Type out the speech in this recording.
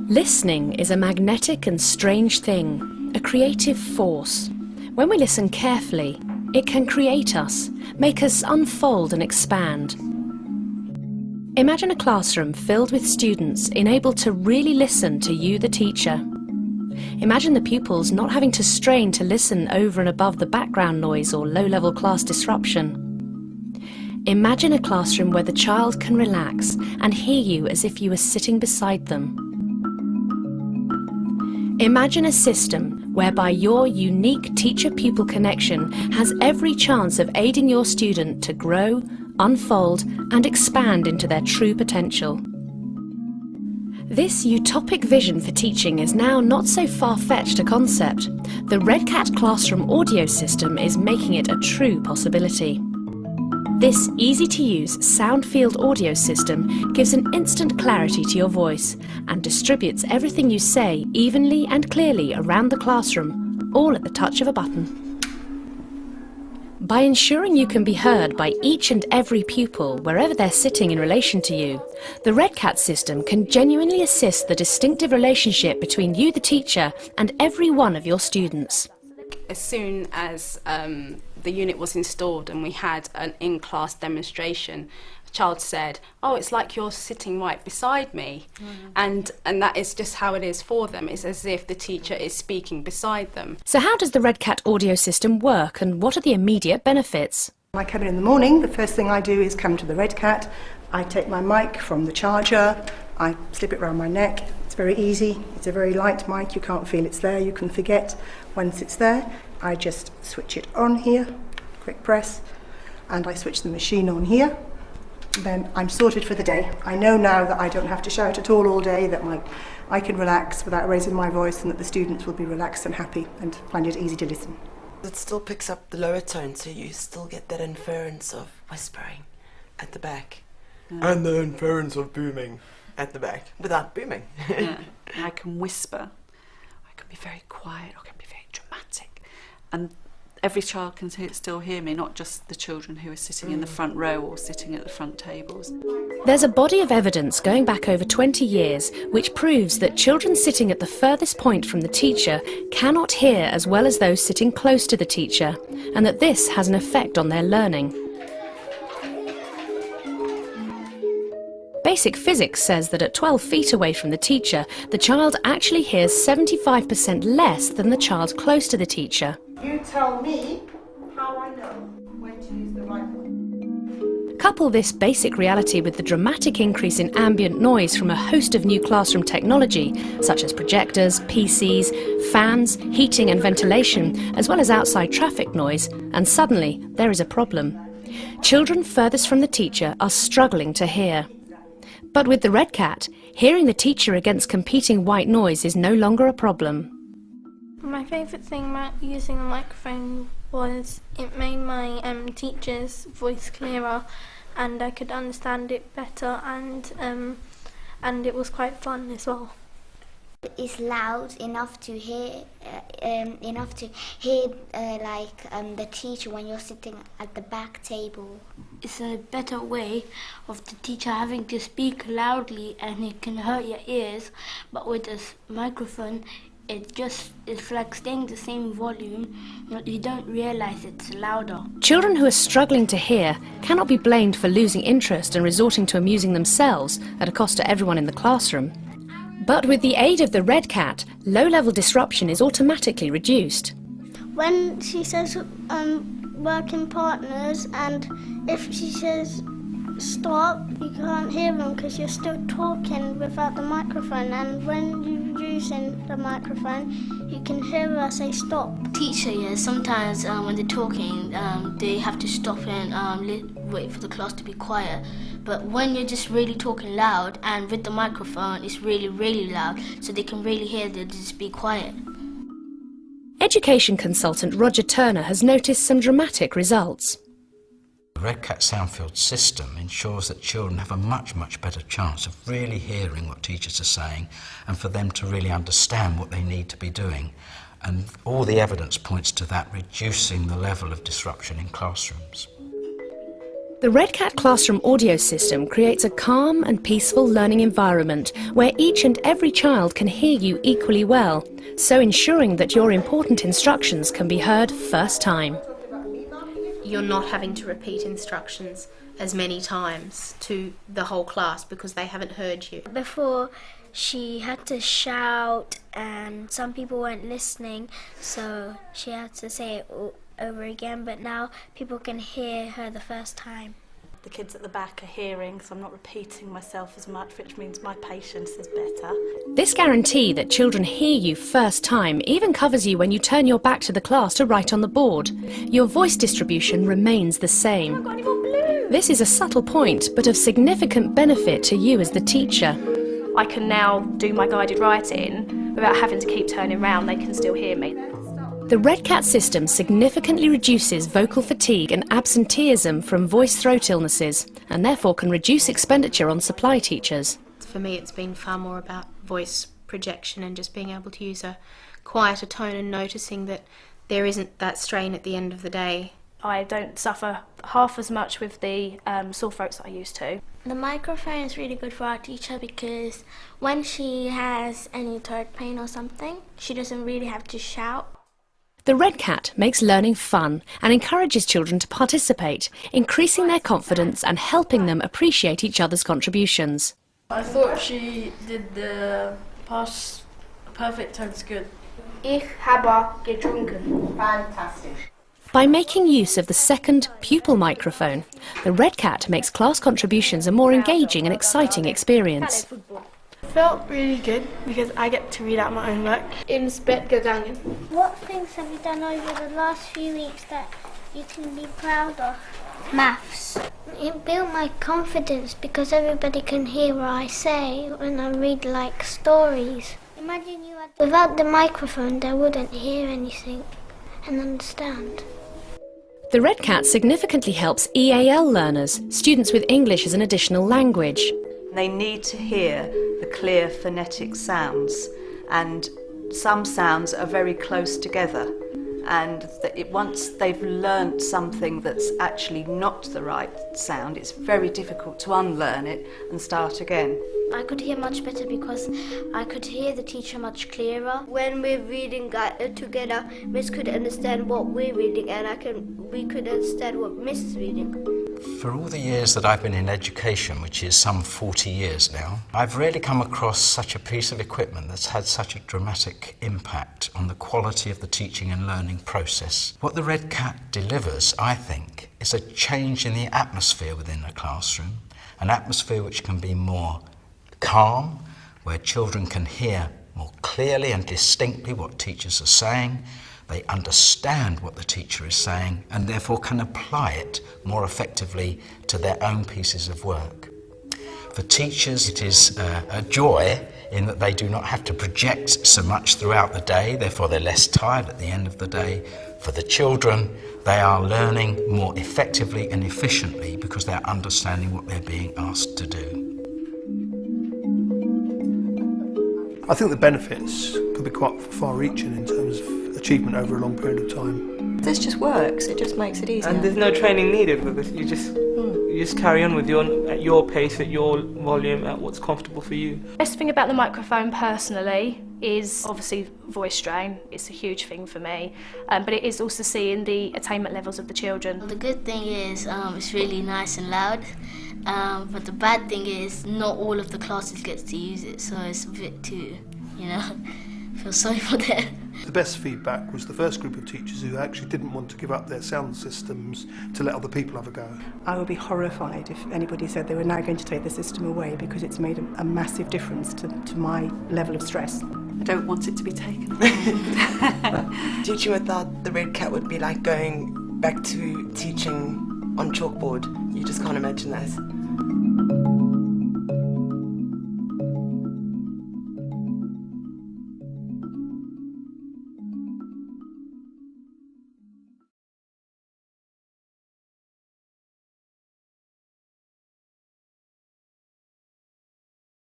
Listening is a magnetic and strange thing, a creative force. When we listen carefully, it can create us, make us unfold and expand. Imagine a classroom filled with students enabled to really listen to you, the teacher. Imagine the pupils not having to strain to listen over and above the background noise or low-level class disruption. Imagine a classroom where the child can relax and hear you as if you were sitting beside them. Imagine a system whereby your unique teacher-pupil connection has every chance of aiding your student to grow, unfold and expand into their true potential. This utopic vision for teaching is now not so far-fetched a concept. The REDCAT classroom audio system is making it a true possibility. This easy-to-use Soundfield audio system gives an instant clarity to your voice and distributes everything you say evenly and clearly around the classroom, all at the touch of a button. By ensuring you can be heard by each and every pupil wherever they're sitting in relation to you, the REDCAT system can genuinely assist the distinctive relationship between you, the teacher, and every one of your students. As soon as the unit was installed and we had an in-class demonstration, a child said, "Oh, it's like you're sitting right beside me." And that is just how it is for them. It's as if the teacher is speaking beside them. So how does the REDCAT audio system work and what are the immediate benefits? When I come in the morning, the first thing I do is come to the REDCAT. I take my mic from the charger, I slip it around my neck. It's very easy. It's a very light mic. You can't feel it's there. You can forget once it's there. I just switch it on here, quick press, and I switch the machine on here. Then I'm sorted for the day. I know now that I don't have to shout at all day, that I can relax without raising my voice, and that the students will be relaxed and happy and find it easy to listen. It still picks up the lower tone, so you still get that inference of whispering at the back. And the inference of booming at the back, without booming. Yeah. I can whisper, I can be very quiet, I can be very dramatic. And every child can still hear me, not just the children who are sitting in the front row or sitting at the front tables. There's a body of evidence going back over 20 years which proves that children sitting at the furthest point from the teacher cannot hear as well as those sitting close to the teacher, and that this has an effect on their learning. Basic physics says that at 12 feet away from the teacher, the child actually hears 75% less than the child close to the teacher. You tell me how I know when to use the right one. Couple this basic reality with the dramatic increase in ambient noise from a host of new classroom technology, such as projectors, PCs, fans, heating and ventilation, as well as outside traffic noise, and suddenly there is a problem. Children furthest from the teacher are struggling to hear. But with the REDCAT, hearing the teacher against competing white noise is no longer a problem. My favourite thing about using a microphone was it made my teacher's voice clearer and I could understand it better, and it was quite fun as well. It's loud enough to hear, the teacher when you're sitting at the back table. It's a better way of the teacher having to speak loudly and it can hurt your ears, but with this microphone it's like staying the same volume, but you don't realise it's louder. Children who are struggling to hear cannot be blamed for losing interest and resorting to amusing themselves at a cost to everyone in the classroom. But with the aid of the REDCAT, low-level disruption is automatically reduced. When she says work in partners, and if she says stop, you can't hear them because you're still talking without the microphone, and when you're using the microphone, you can hear her say stop. Teacher, sometimes when they're talking, they have to stop and wait for the class to be quiet. But when you're just really talking loud, and with the microphone, it's really, really loud, so they can really hear that, just be quiet. Education consultant Roger Turner has noticed some dramatic results. The REDCAT Soundfield system ensures that children have a much, much better chance of really hearing what teachers are saying and for them to really understand what they need to be doing. And all the evidence points to that, reducing the level of disruption in classrooms. The REDCAT classroom audio system creates a calm and peaceful learning environment where each and every child can hear you equally well, so ensuring that your important instructions can be heard first time. You're not having to repeat instructions as many times to the whole class because they haven't heard you. Before, she had to shout and some people weren't listening, so she had to say it all over again, but now people can hear her the first time. The kids at the back are hearing, so I'm not repeating myself as much, which means my patience is better. This guarantee that children hear you first time even covers you when you turn your back to the class to write on the board. Your voice distribution remains the same. This is a subtle point, but of significant benefit to you as the teacher. I can now do my guided writing without having to keep turning round, they can still hear me. The REDCAT system significantly reduces vocal fatigue and absenteeism from voice throat illnesses, and therefore can reduce expenditure on supply teachers. For me, it's been far more about voice projection and just being able to use a quieter tone and noticing that there isn't that strain at the end of the day. I don't suffer half as much with the sore throats that I used to. The microphone is really good for our teacher because when she has any throat pain or something, she doesn't really have to shout. The REDCAT makes learning fun and encourages children to participate, increasing their confidence and helping them appreciate each other's contributions. I thought she did the past perfect tense good. Ich habe getrunken. Fantastic. By making use of the second pupil microphone, the REDCAT makes class contributions a more engaging and exciting experience. Felt really good because I get to read out my own work. Ins Bett gegangen. What things have you done over the last few weeks that you can be proud of? Maths. It built my confidence because everybody can hear what I say when I read like stories. Imagine you had... Without the microphone they wouldn't hear anything and understand. The REDCAT significantly helps EAL learners, students with English as an additional language. They need to hear the clear phonetic sounds, and some sounds are very close together, and once they've learnt something that's actually not the right sound, it's very difficult to unlearn it and start again. I could hear much better because I could hear the teacher much clearer. When we're reading together, Miss could understand what we're reading and we could understand what Miss is reading. For all the years that I've been in education, which is some 40 years now, I've rarely come across such a piece of equipment that's had such a dramatic impact on the quality of the teaching and learning process. What the REDCAT delivers, I think, is a change in the atmosphere within a classroom, an atmosphere which can be more calm, where children can hear more clearly and distinctly what teachers are saying. They understand what the teacher is saying and therefore can apply it more effectively to their own pieces of work. For teachers, it is a joy in that they do not have to project so much throughout the day, therefore they're less tired at the end of the day. For the children, they are learning more effectively and efficiently because they're understanding what they're being asked to do. I think the benefits could be quite far-reaching in terms of achievement over a long period of time. This just works, it just makes it easier. And there's no training needed because you just carry on with at your pace, at your volume, at what's comfortable for you. The best thing about the microphone personally is obviously voice strain. It's a huge thing for me, but it is also seeing the attainment levels of the children. The good thing is it's really nice and loud. But the bad thing is not all of the classes get to use it, so it's a bit too, feel sorry for them. The best feedback was the first group of teachers who actually didn't want to give up their sound systems to let other people have a go. I would be horrified if anybody said they were now going to take the system away because it's made a massive difference to my level of stress. I don't want it to be taken away. Teaching without the REDCAT would be like going back to teaching on chalkboard. You just can't imagine that.